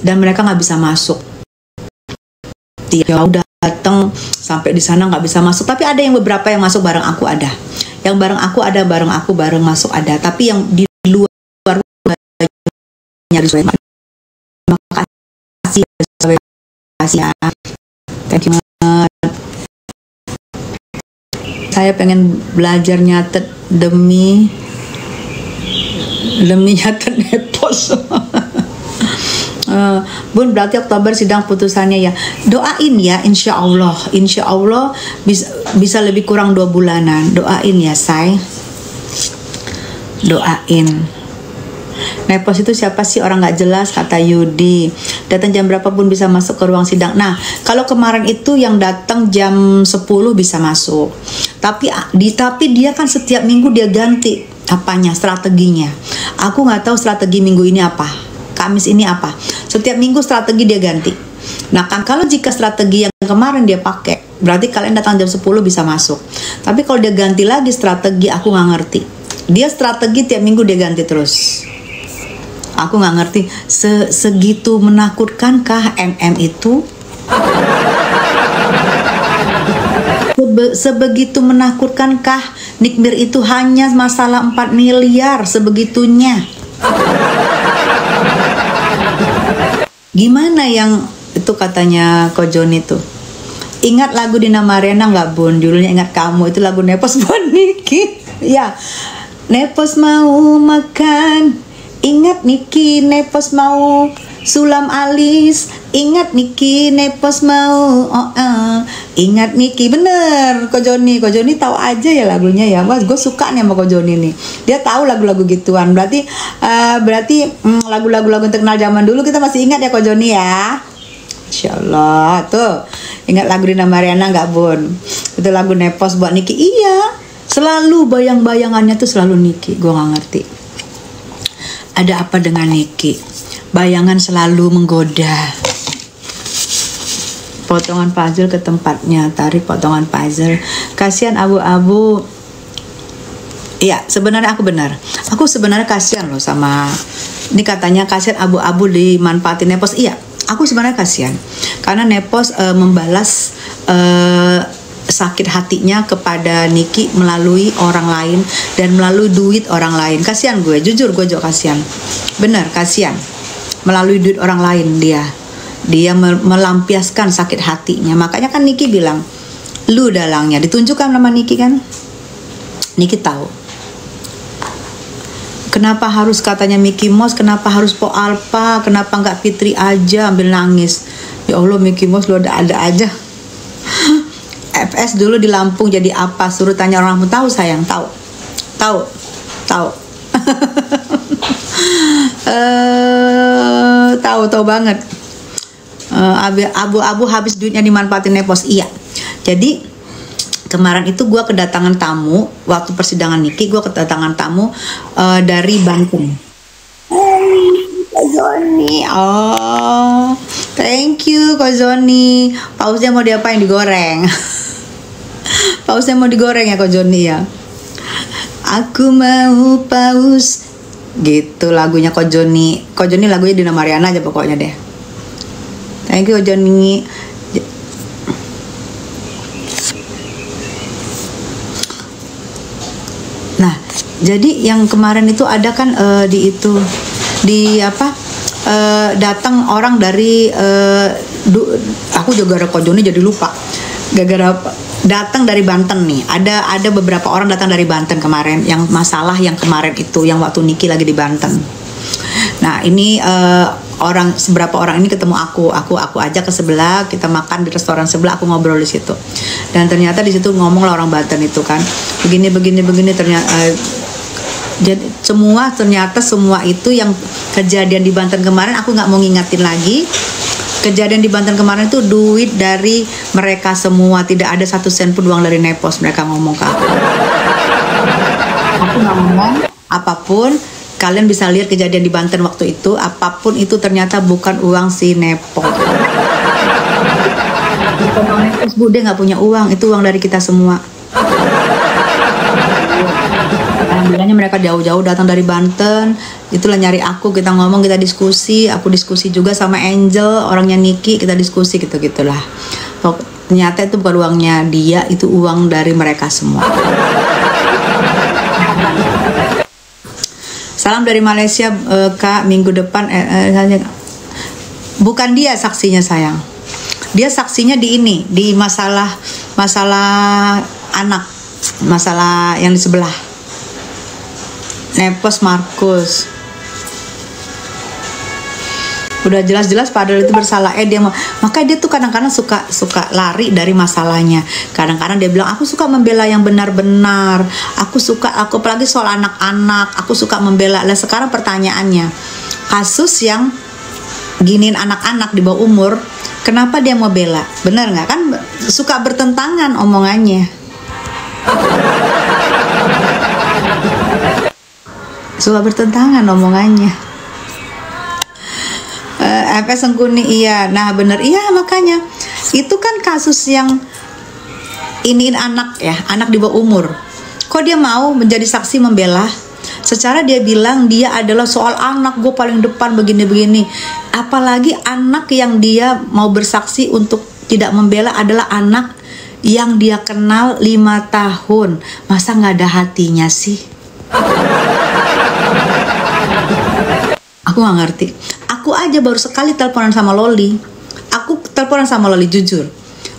dan mereka nggak bisa masuk. Ya udah datang sampai di sana nggak bisa masuk, tapi ada yang beberapa yang masuk bareng aku, ada yang bareng aku, ada bareng aku bareng masuk ada, tapi yang di luar nyari. Makasih ya, thank you. Saya pengen belajar nyatet demi nyatet nepos. Bun, berarti Oktober sidang putusannya ya. Doain ya, insya Allah bisa lebih kurang 2 bulanan. Doain ya, say. Doain. Nepos itu siapa sih, orang nggak jelas, kata Yudi. Datang jam berapa pun bisa masuk ke ruang sidang. Nah, kalau kemarin itu yang datang jam 10 bisa masuk. Tapi dia kan setiap minggu dia ganti apanya, strateginya. Aku nggak tahu strategi minggu ini apa, Kamis ini apa. Setiap minggu strategi dia ganti. Nah kan, kalau jika strategi yang kemarin dia pakai, berarti kalian datang jam 10 bisa masuk. Tapi kalau dia ganti lagi strategi, aku nggak ngerti. Dia strategi tiap minggu dia ganti terus. Aku nggak ngerti. Segitu menakutkankah MM itu? Sebegitu menakutkankah Nikmir itu hanya masalah 4 miliar sebegitunya? Gimana yang itu katanya Ko Joni tuh? Ingat lagu Dina Mariana nggak, Bun? Judulnya Ingat Kamu, itu lagu Nepos buat Niki. Ya, Nepos mau makan. Ingat Niki, Nepos mau sulam alis. Ingat Niki, Nepos mau ingat Niki. Bener, Ko Joni tahu aja ya lagunya ya. Mas, gue suka nih sama Ko Joni nih. Dia tahu lagu-lagu gituan. Berarti lagu-lagu terkenal zaman dulu kita masih ingat ya, Ko Joni ya. Insyaallah tuh. Ingat lagu Dina Mariana nggak, Bun? Itu lagu Nepos buat Niki. Iya, selalu bayang-bayangannya tuh selalu Niki. Gue nggak ngerti. Ada apa dengan Niki? Bayangan selalu menggoda. Potongan puzzle ke tempatnya, tarik potongan puzzle. Kasihan abu-abu. Iya, sebenarnya aku benar. Aku sebenarnya kasihan loh sama, ini katanya kasihan abu-abu dimanfaatin Nepos. Iya, aku sebenarnya kasihan. Karena Nepos membalas sakit hatinya kepada Niki melalui orang lain dan melalui duit orang lain. Kasihan gue, jujur gue juga kasihan. Bener, kasihan. Melalui duit orang lain dia melampiaskan sakit hatinya. Makanya kan Niki bilang, lu dalangnya. Ditunjukkan nama Niki kan. Niki tahu. Kenapa harus katanya Mickey Mouse, kenapa harus Po Alpha, kenapa nggak Fitri aja, ambil nangis. Ya Allah, Mickey Mouse lu ada aja. FS dulu di Lampung jadi apa? Suruh tanya orang pun tahu, sayang. Tahu tahu banget. Abu-abu habis duitnya dimanfaatin Nepos. Iya. Jadi kemarin itu gue kedatangan tamu waktu persidangan Niki. Gue kedatangan tamu dari Banten. Kak Zoni, oh thank you Kak Zoni. Pausnya mau diapain? Digoreng. Pausnya mau digoreng ya Kak Zoni ya. Aku mau paus. Gitu lagunya Kak Zoni. Kak Zoni lagunya Dina Mariana aja pokoknya deh. Thank you Kak Zoni. Nah, jadi yang kemarin itu ada kan datang orang dari aku juga Kak Joni jadi lupa. Gara-gara datang dari Banten nih. Ada beberapa orang datang dari Banten kemarin, yang masalah yang kemarin itu yang waktu Niki lagi di Banten. Nah, ini beberapa orang ini ketemu aku ajak ke sebelah, kita makan di restoran sebelah, aku ngobrol di situ. Dan ternyata di situ ngomong lah orang Banten itu kan, begini ternyata jadi semua itu yang kejadian di Banten kemarin, aku nggak mau ngingatin lagi. Kejadian di Banten kemarin itu duit dari mereka semua, tidak ada 1 sen pun uang dari Nepos. Mereka ngomong ke aku. Aku nggak ngomong apapun. Kalian bisa lihat kejadian di Banten waktu itu, apapun itu ternyata bukan uang si Nepos. Nepos, Bu, dia nggak punya uang, itu uang dari kita semua. Alhamdulillahnya mereka jauh-jauh datang dari Banten, itulah nyari aku, kita ngomong, kita diskusi, aku diskusi juga sama Angel, orangnya Niki, kita diskusi gitu-gitulah. Ternyata itu bukan uangnya dia, itu uang dari mereka semua. Salam dari Malaysia, Kak, minggu depan bukan dia saksinya sayang. Dia saksinya di ini, di masalah anak, masalah yang di sebelah. Nepos Markus. Udah jelas-jelas padahal itu bersalah. Dia mau, makanya dia tuh kadang-kadang suka lari dari masalahnya. Kadang-kadang dia bilang aku suka membela yang benar-benar. Aku apalagi soal anak-anak, aku suka membela. Lah sekarang pertanyaannya, kasus yang giniin anak-anak di bawah umur, kenapa dia mau bela? Bener nggak? Kan suka bertentangan omongannya. Suka bertentangan omongannya. FS Sengkuni, iya. Nah bener, iya, makanya itu kan kasus yang iniin anak ya, anak di bawah umur. Kok dia mau menjadi saksi membela? Secara dia bilang dia adalah soal anak, gue paling depan begini-begini. Apalagi anak yang dia mau bersaksi untuk tidak membela adalah anak yang dia kenal 5 tahun. Masa nggak ada hatinya sih? Aku nggak ngerti. Aku aja baru sekali teleponan sama Loli. Aku teleponan sama Loli, jujur.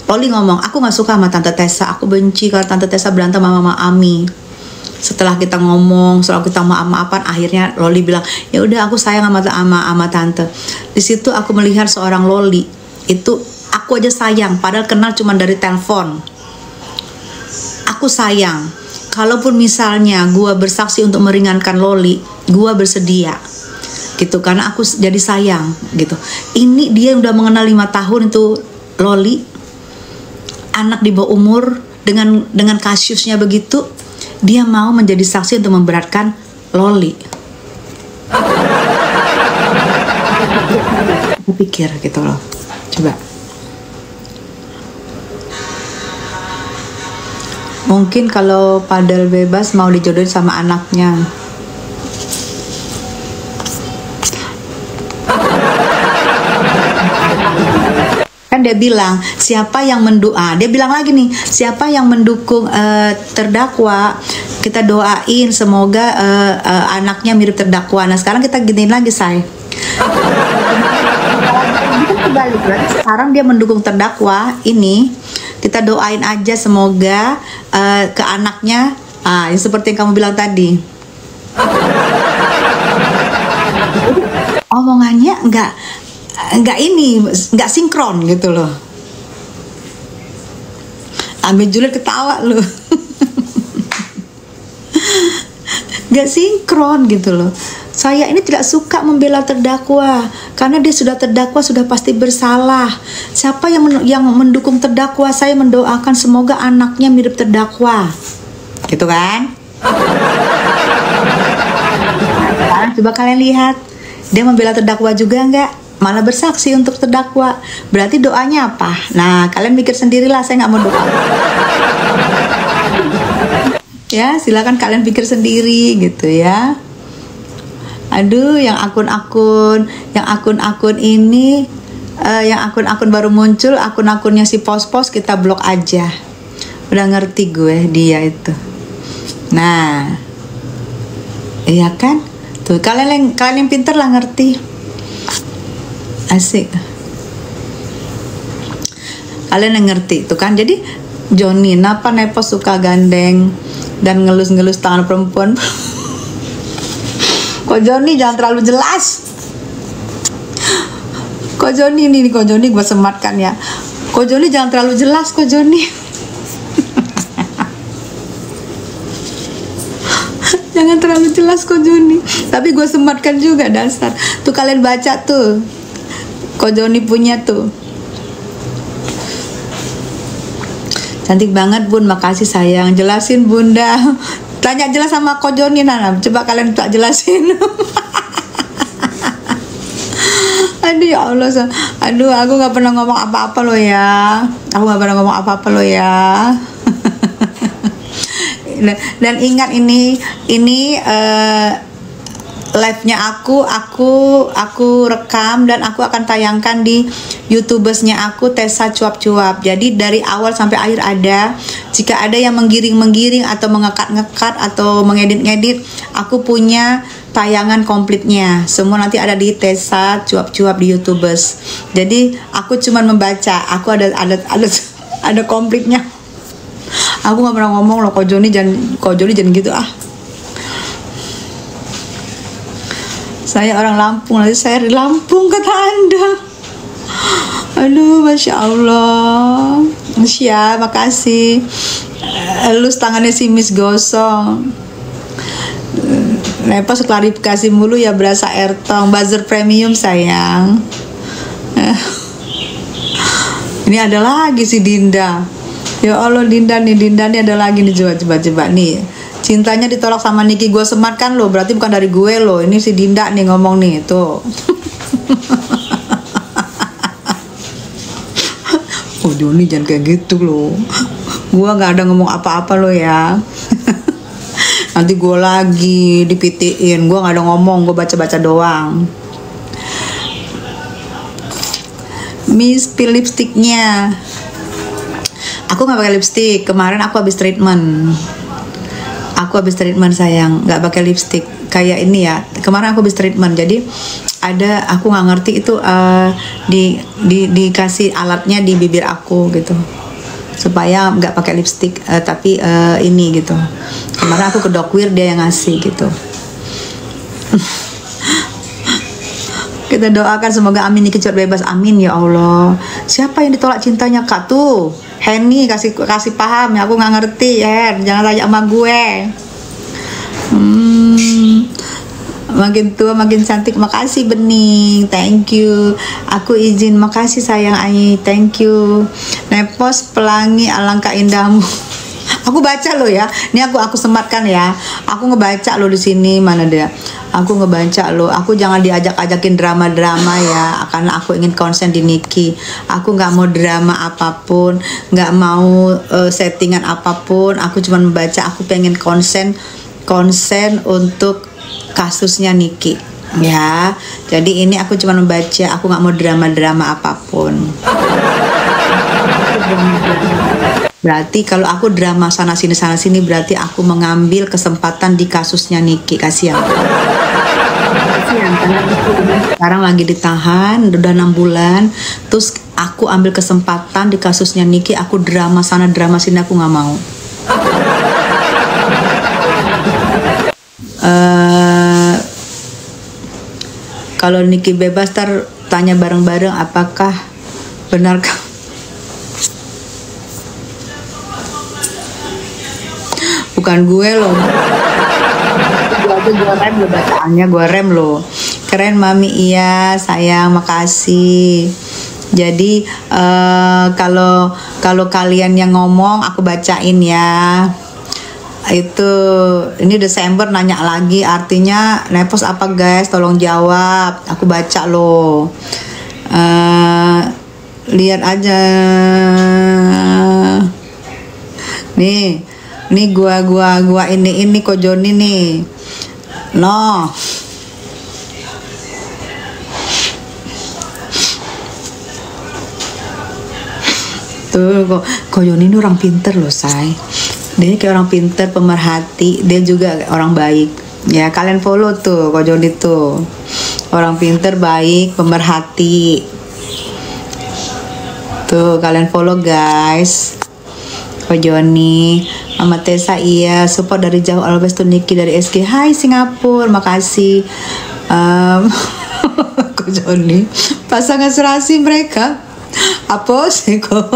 Loli ngomong, aku nggak suka sama Tante Tessa. Aku benci kalau Tante Tessa berantem sama Mama Ami. Setelah kita ngomong, setelah kita maaf-maafan, akhirnya Loli bilang, ya udah aku sayang sama Tante. Di situ aku melihat seorang Loli itu, aku aja sayang, padahal kenal cuma dari telepon. Aku sayang. Kalaupun misalnya gue bersaksi untuk meringankan Loli, gue bersedia gitu, karena aku jadi sayang gitu. Ini dia udah mengenal 5 tahun itu Loli, anak di bawah umur, dengan kasusnya begitu, dia mau menjadi saksi untuk memberatkan Loli. Aku pikir gitu loh, coba. Mungkin kalau Padel bebas mau dijodohin sama anaknya. Kan dia bilang, siapa yang dia bilang lagi nih, siapa yang mendukung terdakwa, kita doain semoga anaknya mirip terdakwa. Nah sekarang kita giniin lagi, say. Sekarang dia mendukung terdakwa ini, kita doain aja semoga ke anaknya yang seperti yang kamu bilang tadi. Omongannya nggak sinkron gitu loh. Ambil Juliet ketawa loh. Nggak sinkron gitu loh. Saya ini tidak suka membela terdakwa karena dia sudah terdakwa, sudah pasti bersalah. Siapa yang mendukung terdakwa, saya mendoakan semoga anaknya mirip terdakwa, gitu kan? Nah, coba kalian lihat, dia membela terdakwa juga nggak? Malah bersaksi untuk terdakwa. Berarti doanya apa? Nah, kalian mikir sendirilah, saya nggak mau doa. Ya, silakan kalian pikir sendiri gitu ya. Aduh, yang akun-akun ini, yang akun-akun baru muncul, akun-akunnya si pos-pos kita blok aja. Udah ngerti gue dia itu. Nah, iya kan? Tuh kalian yang pinter lah ngerti. Asik. Kalian yang ngerti tuh kan. Jadi Joni, kenapa Nepos suka gandeng dan ngelus-ngelus tangan perempuan? Kok Joni jangan terlalu jelas. Kok Joni gue sematkan ya. Kok Joni jangan terlalu jelas, kok Joni. Jangan terlalu jelas kok Joni. Tapi gue sematkan juga dasar. Tuh kalian baca tuh. Kok Joni punya tuh. Cantik banget Bun, makasih sayang. Jelasin Bunda. Tanya jelas sama Ko Joni, Nana. Coba kalian tak jelasin. Aduh ya Allah. Aduh, aku gak pernah ngomong apa-apa loh ya. Dan ingat ini live-nya aku rekam dan aku akan tayangkan di YouTubersnya aku, Tessa Cuap-Cuap. Jadi dari awal sampai akhir ada. Jika ada yang menggiring-menggiring atau mengekat-ngekat atau mengedit-ngedit, aku punya tayangan komplitnya. Semua nanti ada di Tessa Cuap-Cuap di YouTubers. Jadi aku cuma membaca. Aku ada komplitnya. Aku nggak pernah ngomong loh, Ko Joni jangan gitu ah. Saya orang Lampung, nanti saya di Lampung kata Anda. Aduh, Masya Allah. Masya, makasih. Elus tangannya si Miss gosong. Nepos klarifikasi mulu ya, berasa airtong. Buzzer premium sayang. Ini ada lagi si Dinda. Ya Allah, Dinda nih ada lagi nih, coba nih. Cintanya ditolak sama Niki, gue sematkan loh, berarti bukan dari gue loh. Ini si Dinda nih ngomong nih, tuh. Oh Joni jangan kayak gitu loh. Gue nggak ada ngomong apa-apa loh ya. Nanti gue lagi dipitiin. Gue nggak ada ngomong, gue baca-baca doang. Miss pil lipstiknya. Aku nggak pakai lipstik. Kemarin aku habis treatment. Sayang, nggak pakai lipstick kayak ini ya. Kemarin aku habis treatment, jadi aku nggak ngerti itu dikasih alatnya di bibir aku gitu supaya nggak pakai lipstick, tapi ini gitu. Kemarin aku ke Dokwir, dia yang ngasih gitu. Kita doakan semoga Amin Niki cepat bebas, amin ya Allah. Siapa yang ditolak cintanya Kak tuh? Henny kasih paham ya, aku nggak ngerti ya. Jangan tanya sama gue. Makin tua makin cantik. Makasih Bening, thank you. Aku izin, makasih sayang Ai, thank you. Nepos pelangi alangkah indahmu. Aku baca lo ya. Ini aku sematkan ya. Aku ngebaca lo di sini, mana dia? Aku ngebaca lo. Aku jangan diajak-ajakin drama-drama ya, karena aku ingin konsen di Niki. Aku nggak mau drama apapun, nggak mau settingan apapun. Aku cuma membaca. Aku pengen konsen untuk kasusnya Niki. Ya. Jadi ini aku cuma membaca. Aku nggak mau drama-drama apapun. Berarti kalau aku drama sana sini berarti aku mengambil kesempatan di kasusnya Niki. Kasihan karena sekarang lagi ditahan udah 6 bulan, terus aku ambil kesempatan di kasusnya Niki, aku drama sana drama sini, aku nggak mau. Kalau Niki bebas, tanya bareng-bareng apakah benarkah bukan gue loh. Gue rem loh bacaannya, gue rem loh. Keren Mami, iya sayang, makasih. Jadi kalau kalian yang ngomong aku bacain ya. Itu ini Desember nanya lagi, artinya Nepos apa guys, tolong jawab, aku baca loh. Lihat aja nih gua ini Ko Joni nih. No. Tuh Ko Joni ini orang pinter loh, say. Dia kayak orang pinter, pemerhati, dia juga orang baik. Ya, kalian follow tuh Ko Joni tuh. Orang pinter, baik, pemerhati. Tuh, kalian follow guys. Ko Joni, Mama Tessa, iya, support dari jauh, always to Niki dari SG. Hai Singapura, makasih. Ko Joni, pasangan serasi mereka. Apa sih kok?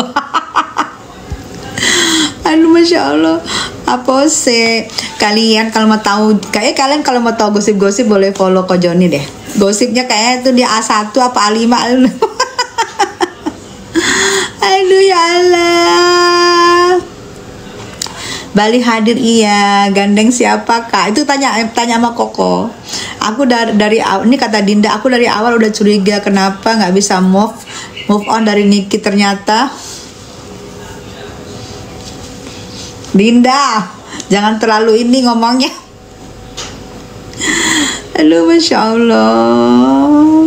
Aduh, Masya Allah. Apa sih? Kalian kalau mau tahu, kalian kalau mau tahu gosip-gosip boleh follow Ko Joni deh. Gosipnya kayaknya tuh di A1 apa A5. Aduh ya Allah. Bali hadir, iya. Gandeng siapa Kak? Itu tanya sama Koko. Aku dari awal, ini kata Dinda, aku dari awal udah curiga kenapa nggak bisa move on dari Niki. Ternyata Dinda Jangan terlalu ini ngomongnya. Aduh, Masya Allah.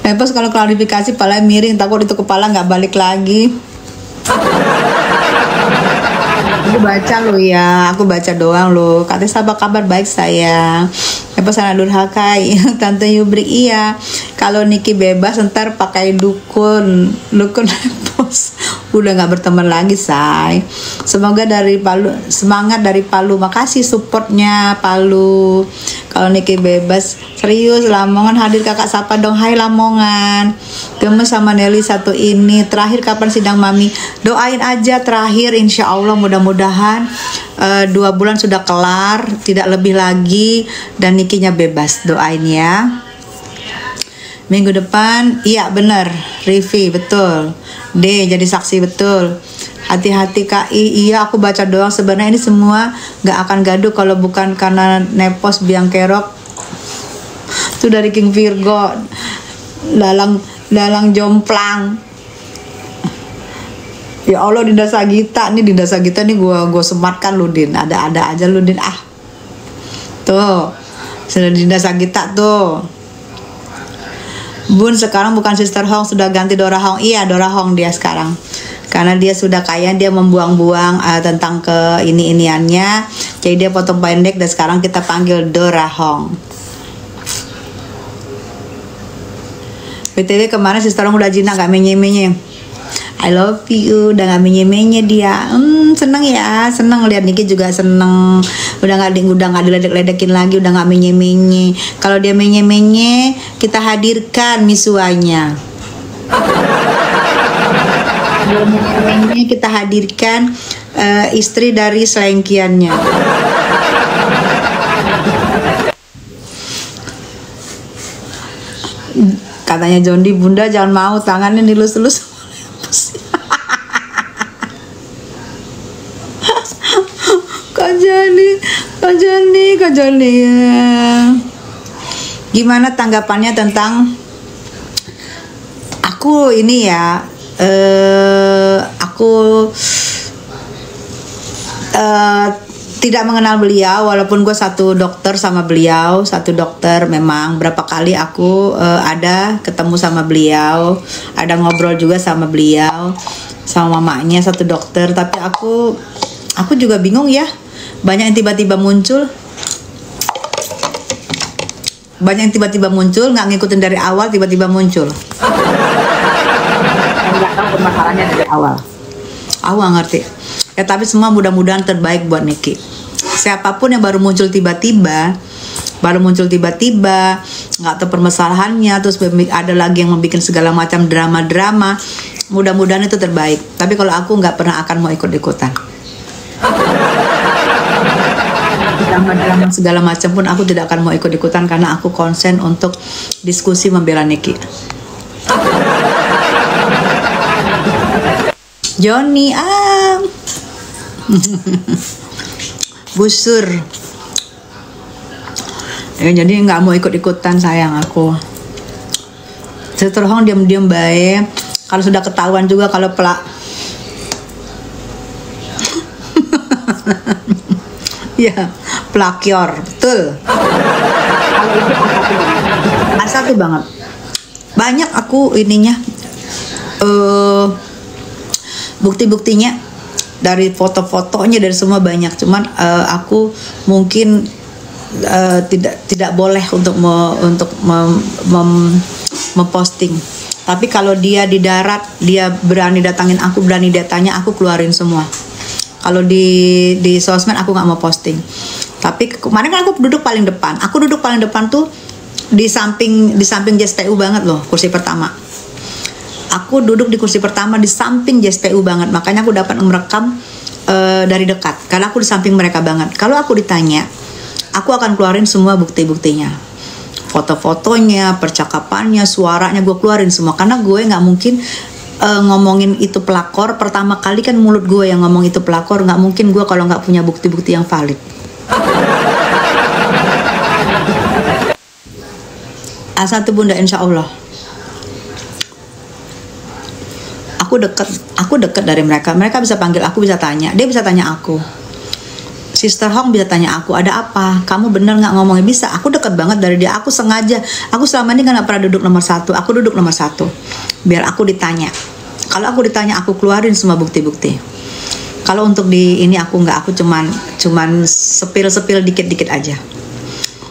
Pas kalau klarifikasi kepala miring, takut itu kepala nggak balik lagi. Aku baca lo ya, aku baca doang lo. Katanya apa kabar, baik sayang. Pesan Durhakai, Tante Yubri, iya. Kalau Niki bebas ntar pakai dukun pos. Udah nggak berteman lagi, say. Semoga dari Palu, semangat dari Palu. Makasih supportnya Palu. Kalau Niki bebas, serius Lamongan hadir, kakak sapa dong. Hai Lamongan. Gemes sama Nelly satu ini. Terakhir kapan sidang Mami? Doain aja terakhir, insya Allah mudah-mudahan 2 bulan sudah kelar, tidak lebih lagi, dan Nikinya bebas. Doain ya. Minggu depan, iya bener, Rivi betul. D jadi saksi betul. Hati-hati KI, iya aku baca doang. Sebenarnya ini semua gak akan gaduh kalau bukan karena nepos biang kerok. Itu dari King Virgo, dalang jomplang. Ya Allah, Dinda Sagita nih, gue sematkan lu Din, ada aja lu Din. Tuh sudah Dinda Sagita tuh. Bun sekarang bukan Sister Hong, sudah ganti Dora Hong. Iya, Dora Hong dia sekarang, karena dia sudah kaya, dia membuang-buang tentang ke ini-iniannya, jadi dia potong pendek dan sekarang kita panggil Dora Hong. BTW kemarin Sister Hong udah jinak, gak menye-menye. I love you, udah gak menye-menye dia. Seneng ya, seneng lihat Niki juga seneng. Udah gak diledek-ledekin lagi, udah gak menye-menye. Kalau dia menye-menye, kita hadirkan misuanya. Kalau menye-menye, kita hadirkan istri dari selengkiannya. Katanya Jondi, Bunda jangan mau tangannya dilus-lus. Kak Joni. Gimana tanggapannya tentang aku ini ya? Aku tidak mengenal beliau, walaupun gue satu dokter sama beliau, memang berapa kali aku ada ketemu sama beliau, ada ngobrol juga sama beliau, sama mamanya satu dokter. Tapi aku juga bingung ya, banyak yang tiba-tiba muncul, nggak ngikutin dari awal, tiba-tiba muncul. Nggak tahu permasalahannya dari awal. Aku nggak ngerti. Ya tapi semua mudah-mudahan terbaik buat Niki. Siapapun yang baru muncul tiba-tiba, nggak tahu permasalahannya, terus ada lagi yang membuat segala macam drama-drama, mudah-mudahan itu terbaik. Tapi kalau aku nggak pernah akan mau ikut-ikutan. Drama-drama segala macam pun aku tidak akan mau ikut-ikutan, karena aku konsen untuk diskusi membela Niki. Johnny busur ya, jadi nggak mau ikut-ikutan sayang aku. Sister Hong diam-diam baik. Kalau sudah ketahuan juga kalau ya plakior betul. Asal tuh banget. Banyak aku ininya bukti-buktinya, dari foto-fotonya, dari semua banyak. Cuman aku mungkin tidak boleh untuk memposting. Tapi kalau dia di darat, dia berani datangin aku, berani dia tanya, aku keluarin semua. Kalau di sosmed aku nggak mau posting. Tapi kemarin kan aku duduk paling depan. Aku duduk paling depan tuh di samping JSPU banget loh, kursi pertama. Aku duduk di kursi pertama di samping JSPU banget, makanya aku dapat merekam dari dekat, karena aku di samping mereka banget. Kalau aku ditanya, aku akan keluarin semua bukti-buktinya, foto-fotonya, percakapannya, suaranya, gue keluarin semua. Karena gue nggak mungkin ngomongin itu pelakor. Pertama kali kan mulut gue yang ngomong itu pelakor, nggak mungkin gue kalau nggak punya bukti-bukti yang valid. Asal tuh Bunda, insya Allah. Aku deket dari mereka. Mereka bisa panggil aku, bisa tanya. Dia bisa tanya aku. Sister Hong bisa tanya aku, ada apa? Kamu bener nggak ngomongnya? Bisa, aku deket banget dari dia. Aku sengaja, aku selama ini kan nggak pernah duduk nomor 1. Aku duduk nomor 1, biar aku ditanya. Kalau aku ditanya, aku keluarin semua bukti-bukti. Kalau untuk di ini aku nggak, aku cuman sepil dikit-dikit aja.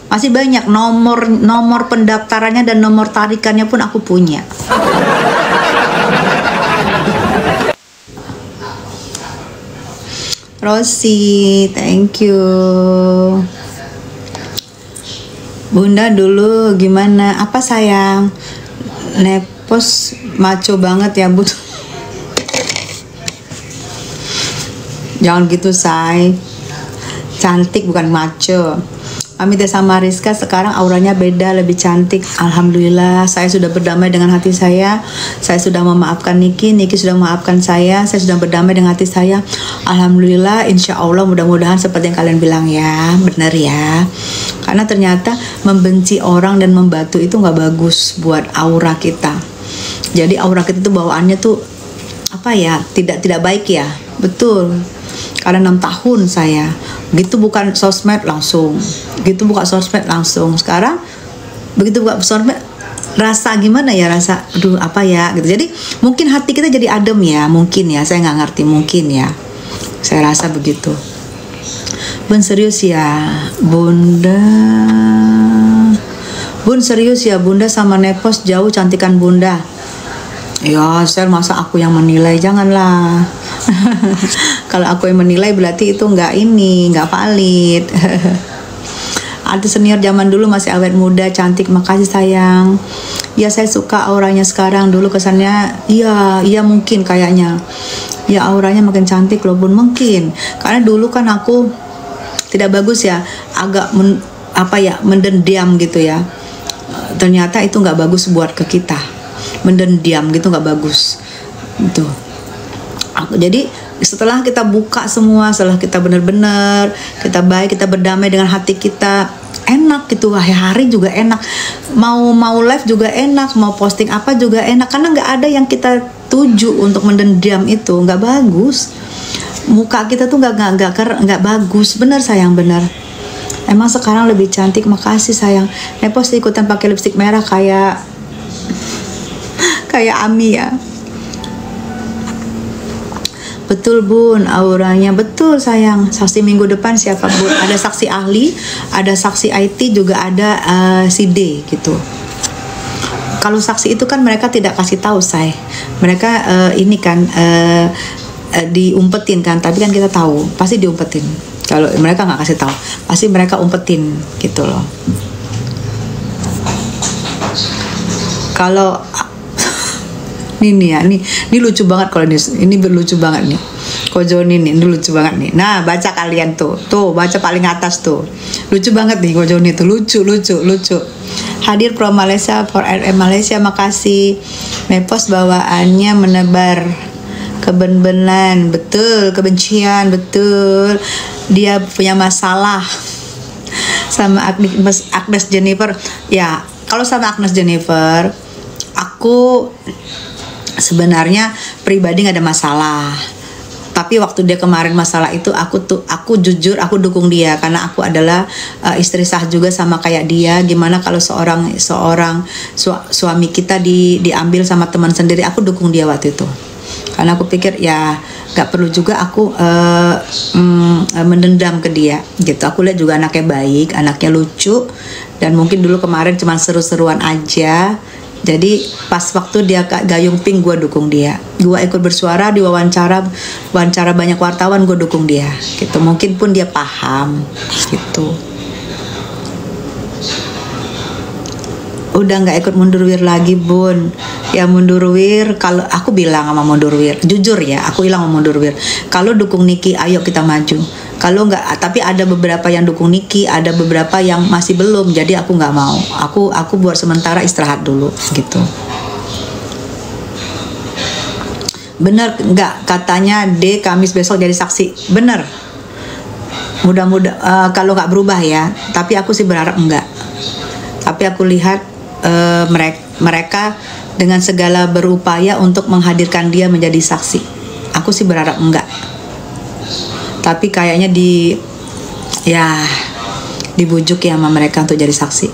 Masih banyak nomor pendaftarannya dan nomor tarikannya pun aku punya. Rosi, thank you. Bunda dulu gimana? Apa sayang? Nepos maco banget ya, Bud. Jangan gitu, say. Cantik bukan maco. Amita sama Rizka sekarang auranya beda, lebih cantik. Alhamdulillah, saya sudah berdamai dengan hati saya. Saya sudah memaafkan Niki sudah memaafkan saya sudah berdamai dengan hati saya. Alhamdulillah, insya Allah mudah-mudahan seperti yang kalian bilang ya, benar ya. Karena ternyata membenci orang dan membatu itu nggak bagus buat aura kita. Jadi aura kita itu bawaannya tuh apa ya, tidak baik ya, betul. Karena 6 tahun saya gitu bukan sosmed langsung, sekarang begitu buka sosmed rasa gimana ya, rasa aduh apa ya gitu. Jadi mungkin hati kita jadi adem ya, mungkin ya, saya nggak ngerti, mungkin ya, saya rasa begitu. Bun serius ya Bunda, Bun serius ya Bunda sama Nepos jauh cantikan Bunda. Ya, saya masa aku yang menilai, janganlah. Kalau aku yang menilai berarti itu nggak valid. Artis senior zaman dulu masih awet muda, cantik, makasih sayang. Ya saya suka auranya sekarang, dulu kesannya, iya mungkin kayaknya. Ya auranya makin cantik loh Bun, mungkin. Karena dulu kan aku tidak bagus ya, agak mendendam gitu ya. Ternyata itu nggak bagus buat ke kita. Mendendam gitu nggak bagus itu. Jadi setelah kita buka semua, setelah kita benar-benar kita baik, kita berdamai dengan hati kita, enak gitu, hari juga enak, mau live juga enak, mau posting apa juga enak, karena nggak ada yang kita tuju untuk mendendam, itu nggak bagus. Muka kita tuh nggak bagus, bener sayang, bener. Emang sekarang lebih cantik, makasih sayang. Nepos ikutan pakai lipstik merah kayak Ami ya. Betul Bun, auranya betul sayang. Saksi minggu depan siapa Bun? Ada saksi ahli, ada saksi IT, juga ada si D gitu. Kalau saksi itu kan mereka tidak kasih tahu saya. Mereka ini kan diumpetin kan, tapi kan kita tahu pasti diumpetin. Kalau mereka nggak kasih tahu, pasti mereka umpetin gitu loh. Kalau ini lucu banget, kalau ini lucu banget nih. Kojon ini lucu banget nih. Nah, baca kalian tuh baca paling atas tuh. Lucu banget nih Kojon itu, lucu. Hadir pro Malaysia for RM Malaysia, makasih. Nepos bawaannya menebar kebencian, betul. Dia punya masalah sama Agnes Jennifer. Ya, kalau sama Agnes Jennifer, aku sebenarnya pribadi nggak ada masalah. Tapi waktu dia kemarin masalah itu, aku jujur aku dukung dia, karena aku adalah istri sah juga sama kayak dia. Gimana kalau seorang suami kita diambil sama teman sendiri, aku dukung dia waktu itu. Karena aku pikir ya nggak perlu juga aku mendendam ke dia gitu. Aku lihat juga anaknya baik, anaknya lucu, dan mungkin dulu kemarin cuma seru-seruan aja. Jadi pas waktu dia gayung pink, gue dukung dia. Gue ikut bersuara di wawancara banyak wartawan, gue dukung dia gitu. Mungkin pun dia paham gitu. Udah nggak ikut Mundurwir lagi Bun. Ya Mundurwir, kalau aku bilang sama Mundurwir, jujur ya, aku bilang sama Mundurwir, kalau dukung Niki ayo kita maju. Kalau nggak, tapi ada beberapa yang dukung Niki, ada beberapa yang masih belum, jadi aku nggak mau. Aku buat sementara istirahat dulu gitu. Bener nggak katanya D Kamis besok jadi saksi? Bener. Mudah-mudahan kalau nggak berubah ya. Tapi aku sih berharap enggak. Tapi aku lihat mereka dengan segala berupaya untuk menghadirkan dia menjadi saksi. Aku sih berharap enggak. Tapi kayaknya ya dibujuk ya sama mereka untuk jadi saksi.